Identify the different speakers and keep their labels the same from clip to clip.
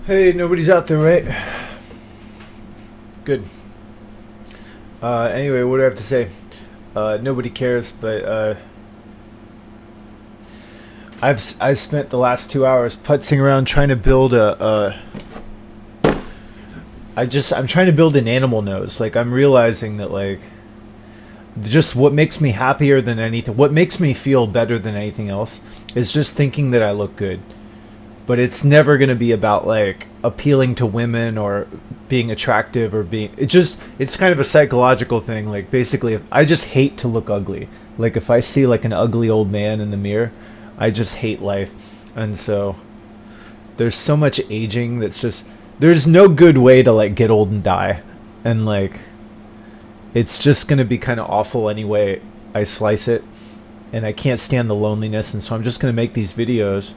Speaker 1: Hey, nobody's out there, right? Good. Anyway, what do I have to say? Nobody cares, but I've spent the last 2 hours putzing around trying to build I'm trying to build an animal nose. Like I'm realizing that just what makes me happier than anything, what makes me feel better than anything else, is just thinking that I look good. But it's never going to be about like appealing to women or being attractive or being it's kind of a psychological thing. Like basically, if I just hate to look ugly. Like if I see like an ugly old man in the mirror, I just hate life. And so there's so much aging that's just there's no good way to like get old and die. And like it's just going to be kind of awful anyway I slice it, and I can't stand the loneliness, and so I'm just going to make these videos,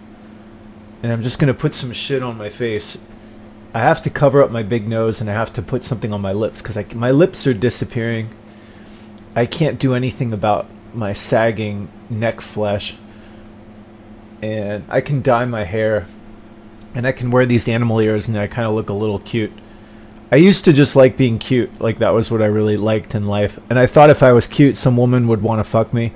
Speaker 1: and I'm just going to put some shit on my face. I have to cover up my big nose, and I have to put something on my lips because my lips are disappearing. I can't do anything about my sagging neck flesh. And I can dye my hair, and I can wear these animal ears, and I kind of look a little cute. I used to just like being cute. Like that was what I really liked in life. And I thought if I was cute, some woman would want to fuck me.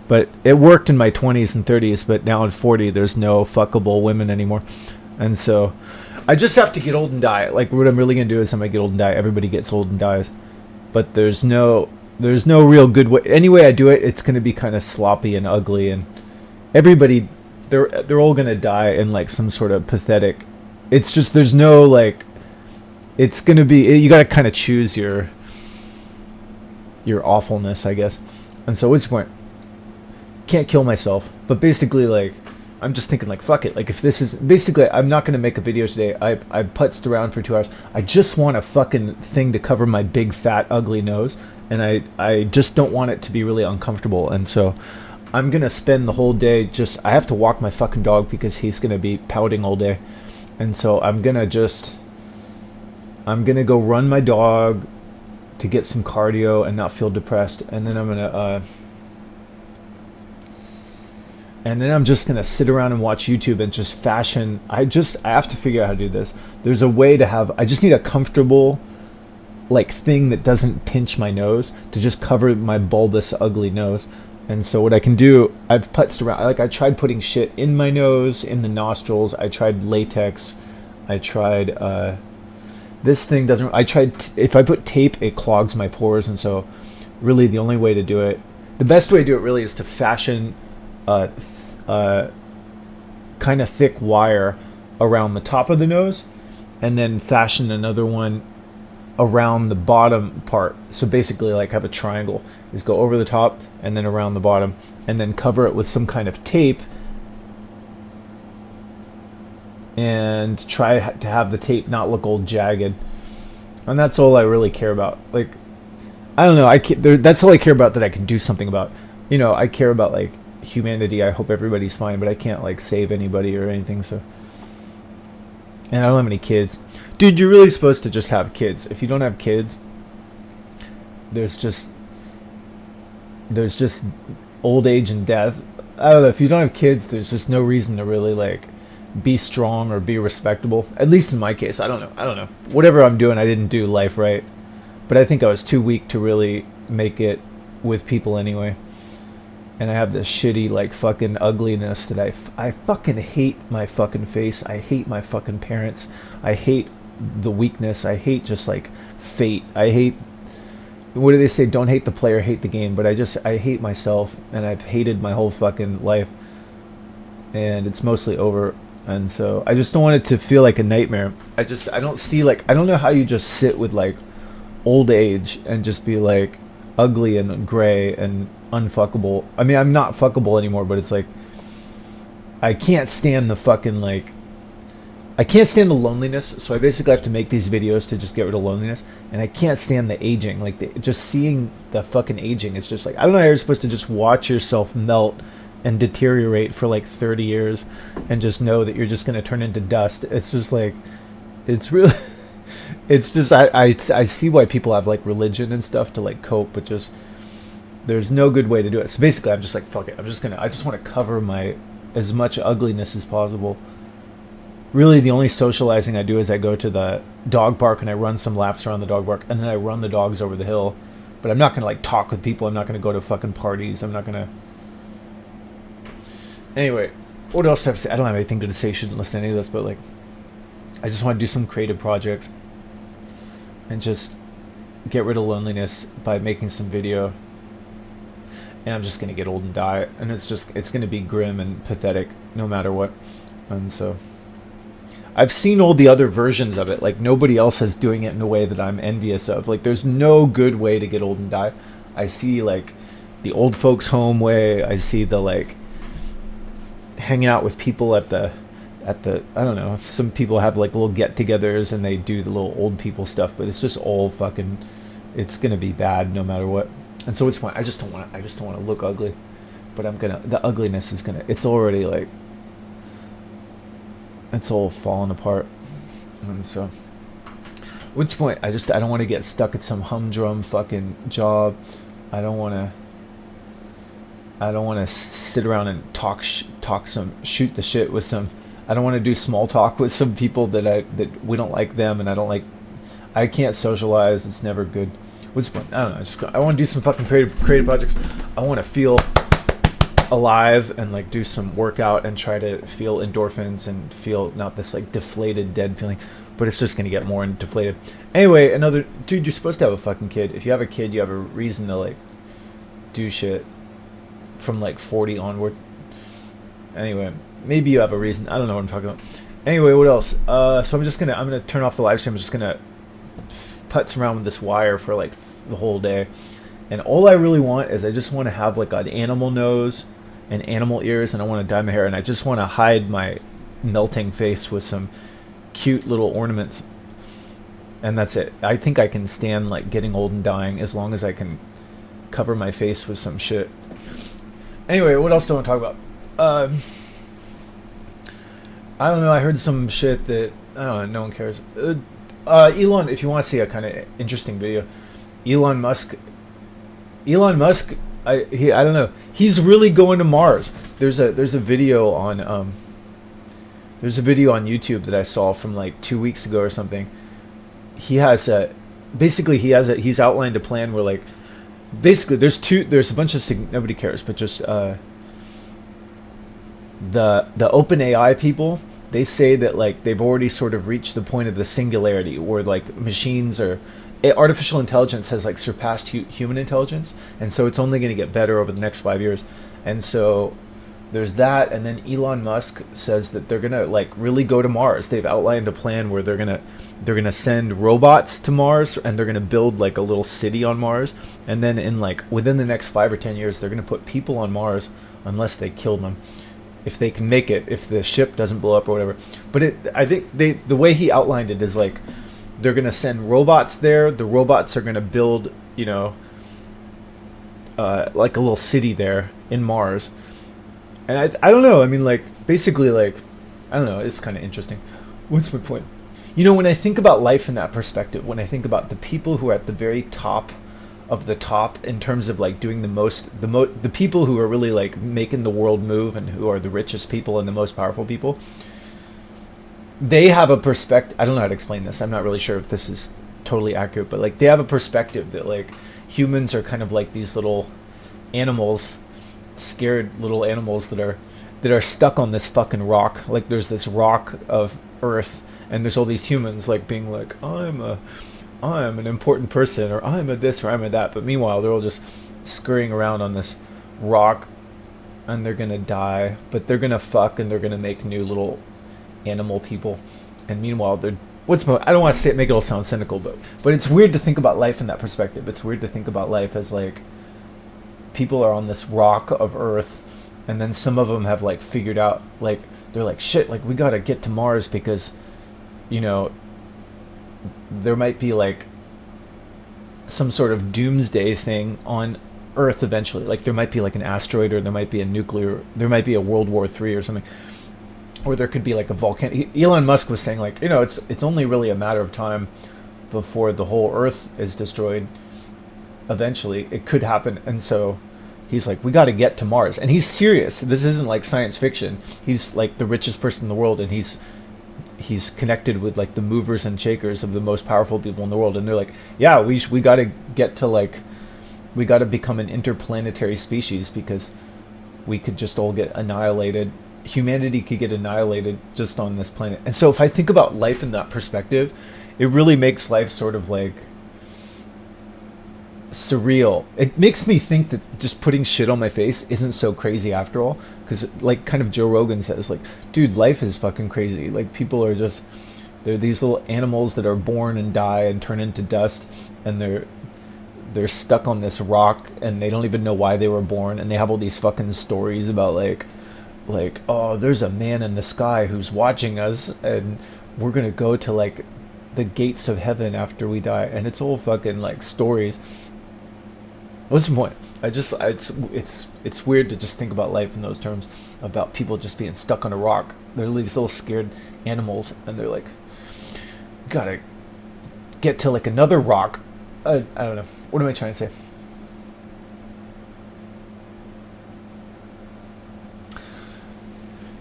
Speaker 1: But it worked in my 20s and 30s, but now at 40, there's no fuckable women anymore. And so I just have to get old and die. Like what I'm really going to do is I'm going to get old and die. Everybody gets old and dies. But there's no real good way. Any way I do it, it's going to be kind of sloppy and ugly, and everybody they're all going to die in like some sort of pathetic. It's just there's no like it's going to be you got to kind of choose your awfulness, I guess. And so what's the point? Can't kill myself, but basically like I'm just thinking like fuck it, like if this is basically I'm not going to make a video today. I putzed around for 2 hours. I just want a fucking thing to cover my big fat ugly nose, and I just don't want it to be really uncomfortable. And so I'm going to spend the whole day I have to walk my fucking dog because he's going to be pouting all day. And so I'm going to go run my dog to get some cardio and not feel depressed, and then I'm just gonna sit around and watch YouTube and just fashion. I have to figure out how to do this. There's a way to have. I just need a comfortable, like thing that doesn't pinch my nose to just cover my bulbous, ugly nose. And so what I can do, I've putzed around. Like I tried putting shit in my nose, in the nostrils. I tried latex. I tried. This thing doesn't. I tried. If I put tape, it clogs my pores, and so really the only way to do it, the best way to do it, really, is to fashion kind of thick wire around the top of the nose, and then fashion another one around the bottom part. So basically like have a triangle, is go over the top and then around the bottom, and then cover it with some kind of tape, and try to have the tape not look all jagged. And that's all I really care about. Like I don't know, that's all I care about that I can do something about. You know, I care about like humanity. I hope everybody's fine, but I can't like save anybody or anything. So, and I don't have any kids. Dude, you're really supposed to just have kids. If you don't have kids, there's just old age and death. I don't know, if you don't have kids, there's just no reason to really like be strong or be respectable. At least in my case. I don't know. Whatever I'm doing, I didn't do life right. But I think I was too weak to really make it with people anyway. And I have this shitty like fucking ugliness that I fucking hate my fucking face. I hate my fucking parents. I hate the weakness. I hate just like fate. I hate, what do they say? Don't hate the player, hate the game. But I hate myself, and I've hated my whole fucking life, and it's mostly over. And so I just don't want it to feel like a nightmare. I don't see like, I don't know how you just sit with like old age and just be like ugly and gray and unfuckable. I mean, I'm not fuckable anymore, but it's like I can't stand the fucking like I can't stand the loneliness. So I basically have to make these videos to just get rid of loneliness, and I can't stand the aging. Like just seeing the fucking aging, it's just like I don't know how you're supposed to just watch yourself melt and deteriorate for like 30 years and just know that you're just going to turn into dust. It's just like it's really it's just I see why people have like religion and stuff to like cope, but just there's no good way to do it. So basically I'm just like fuck it, I just want to cover my as much ugliness as possible. really the only socializing I do is I go to the dog park and I run some laps around the dog park, and then I run the dogs over the hill. But I'm not gonna like talk with people. I'm not gonna go to fucking parties. I'm not gonna. Anyway, what else do I have to say? I don't have anything to say. You shouldn't listen to any of this, but like, I just want to do some creative projects and just get rid of loneliness by making some video. And I'm just gonna get old and die, and it's gonna be grim and pathetic no matter what. And so I've seen all the other versions of it. Like, nobody else is doing it in a way that I'm envious of. Like, there's no good way to get old and die. I see like the old folks home way. I see the like hanging out with people at the I don't know. Some people have like little get-togethers and they do the little old people stuff, but it's just all fucking. It's gonna be bad no matter what. And so it's fine. I just don't want to look ugly, but the ugliness is gonna. It's already like. It's all falling apart, and so. What's the point? I don't want to get stuck at some humdrum fucking job. I don't want to sit around and shoot the shit with some. I don't want to do small talk with some people that we don't like them, and I don't like. I can't socialize. It's never good. What's the point? I don't know. I want to do some fucking creative projects. I want to feel alive and like do some workout and try to feel endorphins and feel not this like deflated dead feeling, but it's just gonna get more deflated. Anyway, another dude, you're supposed to have a fucking kid. If you have a kid, you have a reason to like do shit from like 40 onward. Anyway, maybe you have a reason. I don't know what I'm talking about. Anyway, what else? So I'm gonna turn off the live stream. I'm just gonna putz around with this wire for like the whole day, and all I really want is I just want to have like an animal nose and animal ears, and I want to dye my hair, and I just want to hide my melting face with some cute little ornaments, and that's it. I think I can stand like getting old and dying as long as I can cover my face with some shit. Anyway, what else do I want to talk about? I don't know. I heard some shit that I don't know. No one cares. Elon, if you want to see a kind of interesting video, Elon Musk. I don't know. He's really going to Mars. There's a video on YouTube that I saw from like 2 weeks ago or something. He's outlined a plan where like basically there's a bunch of nobody cares, but just the OpenAI people, they say that like they've already sort of reached the point of the singularity where like artificial intelligence has like surpassed human intelligence, and so it's only going to get better over the next 5 years. And so there's that, and then Elon Musk says that they're going to like really go to Mars. They've outlined a plan where they're going to send robots to Mars, and they're going to build like a little city on Mars, and then in like within the next 5 or 10 years they're going to put people on Mars unless they kill them. If they can make it, if the ship doesn't blow up or whatever. But I think the way he outlined it is like they're going to send robots there. The robots are going to build, like a little city there in Mars. And I don't know. I mean, like, basically, like, I don't know. It's kind of interesting. What's my point? When I think about life in that perspective, when I think about the people who are at the very top of the top in terms of like doing the people who are really like making the world move and who are the richest people and the most powerful people, they have a perspective. I don't know how to explain this. I'm not really sure if this is totally accurate, but like they have a perspective that like humans are kind of like these little animals, scared little animals that are stuck on this fucking rock. Like there's this rock of Earth, and there's all these humans like being like, I'm an important person, or I'm a this, or I'm a that. But meanwhile, they're all just scurrying around on this rock, and they're gonna die. But they're gonna fuck, and they're gonna make new little animal people. And meanwhile, I don't want to make it all sound cynical, but it's weird to think about life in that perspective. It's weird to think about life as like people are on this rock of Earth, and then some of them have like figured out, like they're like, shit, like we gotta get to Mars because, there might be like some sort of doomsday thing on Earth eventually. Like there might be like an asteroid, or there might be a World War III or something, or there could be like a volcano. Elon Musk was saying like, it's only really a matter of time before the whole Earth is destroyed. Eventually it could happen. And so he's like, we got to get to Mars. And he's serious. This isn't like science fiction. He's like the richest person in the world, and he's he's connected with like the movers and shakers of the most powerful people in the world, and they're like, yeah, we got to get to like, we got to become an interplanetary species because we could just all get annihilated. Humanity could get annihilated just on this planet. And so if I think about life in that perspective, it really makes life sort of like surreal. It makes me think that just putting shit on my face isn't so crazy after all, because like kind of Joe Rogan says, like, dude, life is fucking crazy. Like, people are just, they're these little animals that are born and die and turn into dust, and they're stuck on this rock and they don't even know why they were born, and they have all these fucking stories about like, oh, there's a man in the sky who's watching us and we're gonna go to like the gates of heaven after we die, and it's all fucking like stories. What's the point? It's weird to just think about life in those terms, about people just being stuck on a rock. They're these little scared animals, and they're like, gotta get to like another rock. I don't know. What am I trying to say?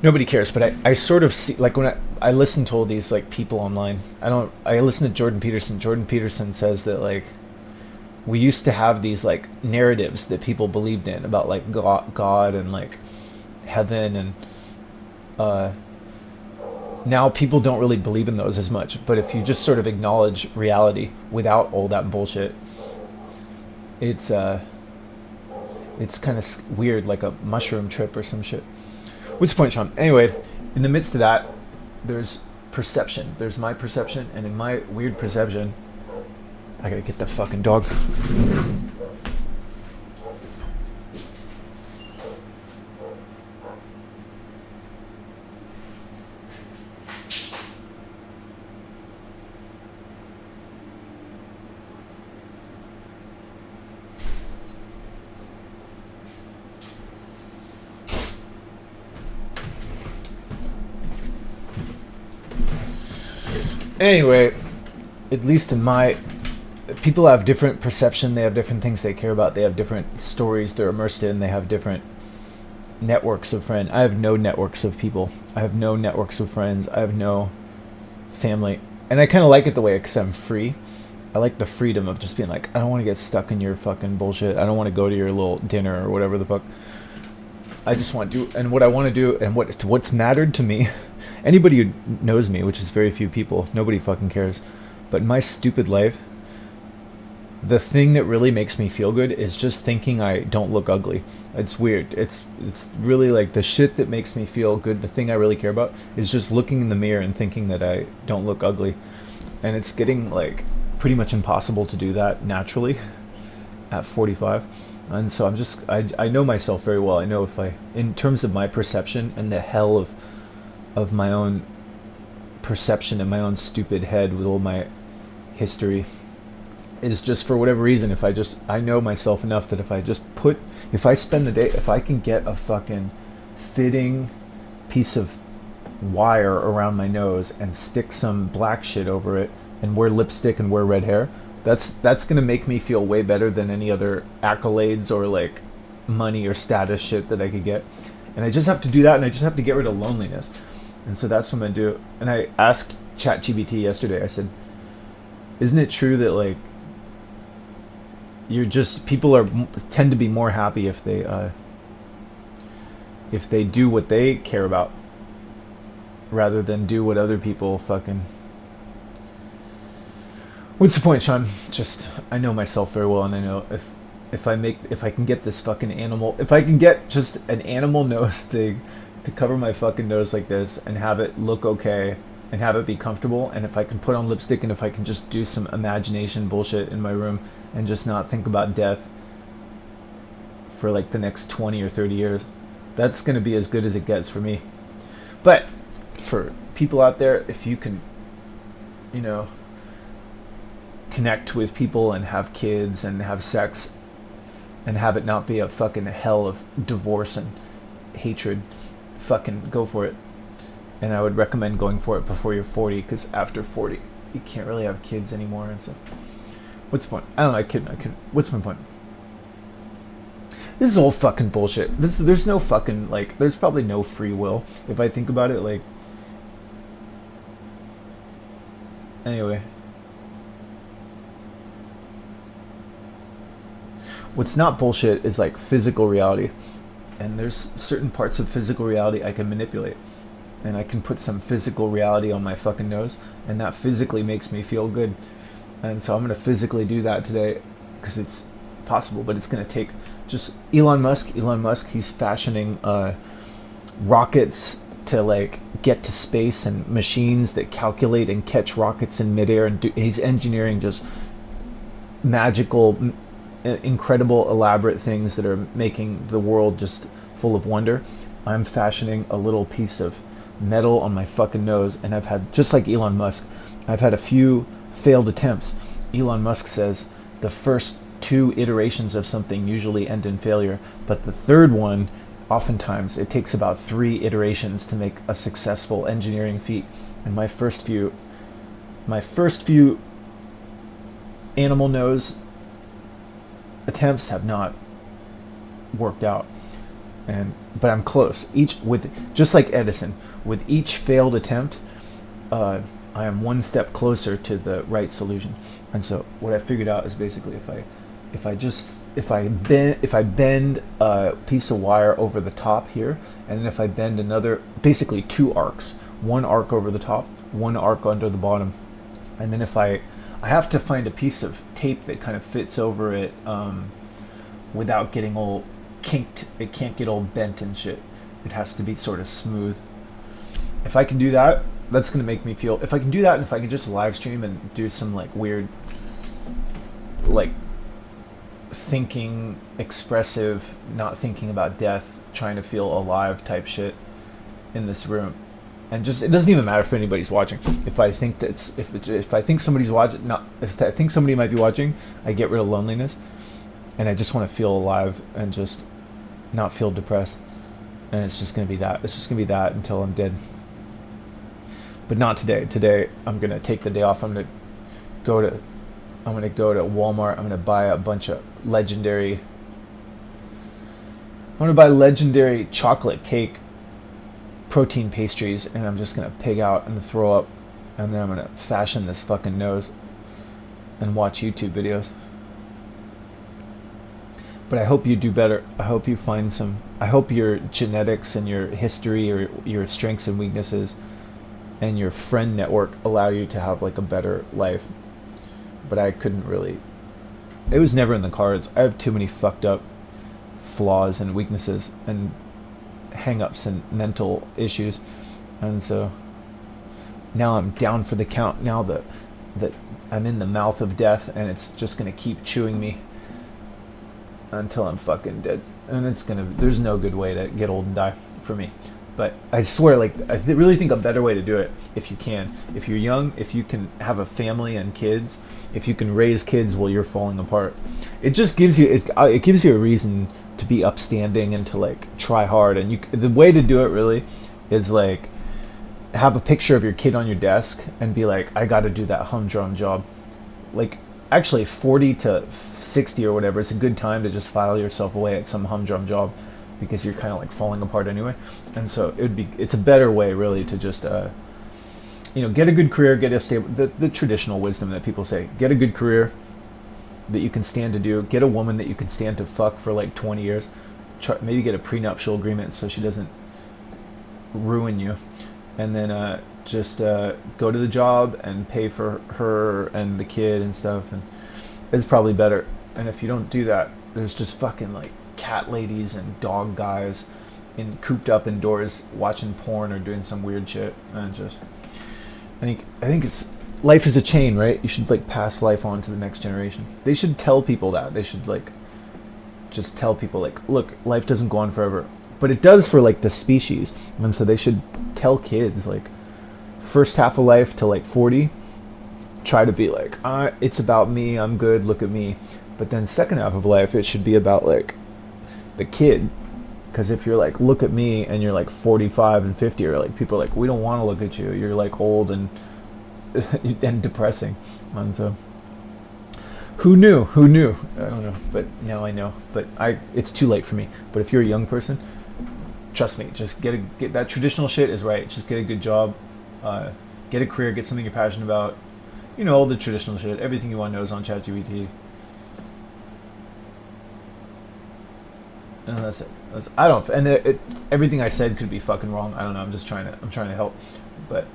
Speaker 1: Nobody cares, but I sort of see, like, when I listen to all these like people online, I listen to Jordan Peterson. Jordan Peterson says that like, we used to have these like narratives that people believed in about like God and like heaven, and now people don't really believe in those as much. But if you just sort of acknowledge reality without all that bullshit, it's kind of weird, like a mushroom trip or some shit. What's the point, Sean? Anyway, in the midst of that, there's perception. There's my perception, and in my weird perception, I gotta get the fucking dog. Anyway, at least in my, people have different perception, they have different things they care about, they have different stories they're immersed in, they have different networks of friends. I have no networks of people. I have no networks of friends. I have no family. And I kind of like it the way, because I'm free. I like the freedom of just being like, I don't want to get stuck in your fucking bullshit. I don't want to go to your little dinner or whatever the fuck. I just want to do, and what I want to do, and what's mattered to me, anybody who knows me, which is very few people, nobody fucking cares, but in my stupid life, the thing that really makes me feel good is just thinking I don't look ugly. It's weird. It's really like the shit that makes me feel good. The thing I really care about is just looking in the mirror and thinking that I don't look ugly. And it's getting like pretty much impossible to do that naturally at 45. And so I know myself very well. I know if I, in terms of my perception and the hell of my own perception in my own stupid head with all my history, is just for whatever reason, if I know myself enough that if I spend the day, if I can get a fucking fitting piece of wire around my nose and stick some black shit over it and wear lipstick and wear red hair, that's gonna make me feel way better than any other accolades or like money or status shit that I could get. And I just have to do that, and I just have to get rid of loneliness. And so that's what I'm gonna do. And I asked ChatGPT yesterday, I said, isn't it true that like people tend to be more happy if they do what they care about rather than do what other people fucking. What's the point, Sean? Just, I know myself very well, and I know if I can get this fucking animal, if I can get just an animal nose thing to cover my fucking nose like this and have it look okay and have it be comfortable, and if I can put on lipstick, and if I can just do some imagination bullshit in my room and just not think about death for like the next 20 or 30 years, that's going to be as good as it gets for me. But for people out there, if you can, connect with people and have kids and have sex and have it not be a fucking hell of divorce and hatred, fucking go for it. And I would recommend going for it before you're 40, because after 40 you can't really have kids anymore. And so what's the point? I don't know, I couldn't. What's my point? This is all fucking bullshit. There's no fucking, like, there's probably no free will. If I think about it, like, Anyway, what's not bullshit is like physical reality. And there's certain parts of physical reality I can manipulate. And I can put some physical reality on my fucking nose, and that physically makes me feel good. And so I'm going to physically do that today because it's possible, but it's going to take just Elon Musk, he's fashioning rockets to like get to space, and machines that calculate and catch rockets in midair, and he's engineering just magical, incredible, elaborate things that are making the world just full of wonder. I'm fashioning a little piece of metal on my fucking nose, and I've had, just like Elon Musk, I've had a few failed attempts. Elon Musk says the first 2 iterations of something usually end in failure, but the third one, oftentimes it takes about 3 iterations to make a successful engineering feat. And my first few animal nose attempts have not worked out, but I'm close. Just like Edison, with each failed attempt, I am one step closer to the right solution. And so what I figured out is basically if I bend a piece of wire over the top here, and then if I bend another, basically 2 arcs, one arc over the top, one arc under the bottom, and then if I have to find a piece of tape that kind of fits over it without getting all kinked. It can't get all bent and shit. It has to be sort of smooth. If I can do that, that's going to make me feel, if I can do that, and if I can just live stream and do some like weird, like thinking, expressive, not thinking about death, trying to feel alive type shit in this room, and just, it doesn't even matter if anybody's watching. If I think that's, if I think somebody's watching, not if I think somebody might be watching, I get rid of loneliness, and I just want to feel alive and just not feel depressed. And it's just gonna be that. It's just gonna be that until I'm dead. But not today. Today I'm gonna take the day off. I'm gonna go to Walmart. I'm gonna buy a bunch of legendary. I'm gonna buy legendary chocolate cake protein pastries, and I'm just gonna pig out and throw up, and then I'm gonna fashion this fucking nose and watch YouTube videos. But I hope you do better. I hope you find some. I hope your genetics and your history, or your strengths and weaknesses, and your friend network allow you to have like a better life. But I couldn't really. It was never in the cards. I have too many fucked up flaws and weaknesses and hang-ups and mental issues, and so now I'm down for the count. Now that I'm in the mouth of death, and it's just gonna keep chewing me until I'm fucking dead. And there's no good way to get old and die for me. But I swear, like, I really think a better way to do it, if you can, if you're young, if you can have a family and kids, if you can raise kids while you're falling apart, it just gives you, it gives you a reason to be upstanding and to like try hard. And the way to do it really is like have a picture of your kid on your desk and be like, I got to do that humdrum job. Like, actually 40 to 60 or whatever, it's a good time to just file yourself away at some humdrum job, because you're kind of like falling apart anyway. And so it's a better way really to just get a good career, get a stable, the traditional wisdom that people say, get a good career that you can stand to do, get a woman that you can stand to fuck for like 20 years, maybe get a prenuptial agreement so she doesn't ruin you, and then just go to the job and pay for her and the kid and stuff, and it's probably better. And if you don't do that, there's just fucking like cat ladies and dog guys cooped up indoors watching porn or doing some weird shit. And just I think it's, life is a chain, right? You should like pass life on to the next generation. They should tell people that. They should like just tell people like, look, life doesn't go on forever, but it does for like the species. And so they should tell kids like, first half of life to like 40, try to be like, it's about me, I'm good, look at me. But then second half of life, it should be about like the kid. Because if you're like, look at me, and you're like 45 and 50, or like people are like, we don't want to look at you, you're like old and and depressing. And so who knew? I don't know, but now I know. But it's too late for me. But if you're a young person, trust me, just get that traditional shit is right. Just get a good job, get a career, get something you're passionate about, You know, all the traditional shit. Everything you want to know is on ChatGPT. And that's it. I don't. And everything I said could be fucking wrong. I don't know. I'm trying to help, but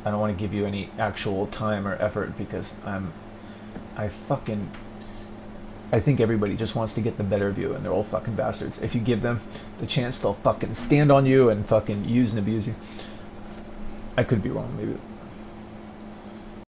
Speaker 1: I don't want to give you any actual time or effort because I think everybody just wants to get the better of you, and they're all fucking bastards. If you give them the chance, they'll fucking stand on you and fucking use and abuse you. I could be wrong, maybe.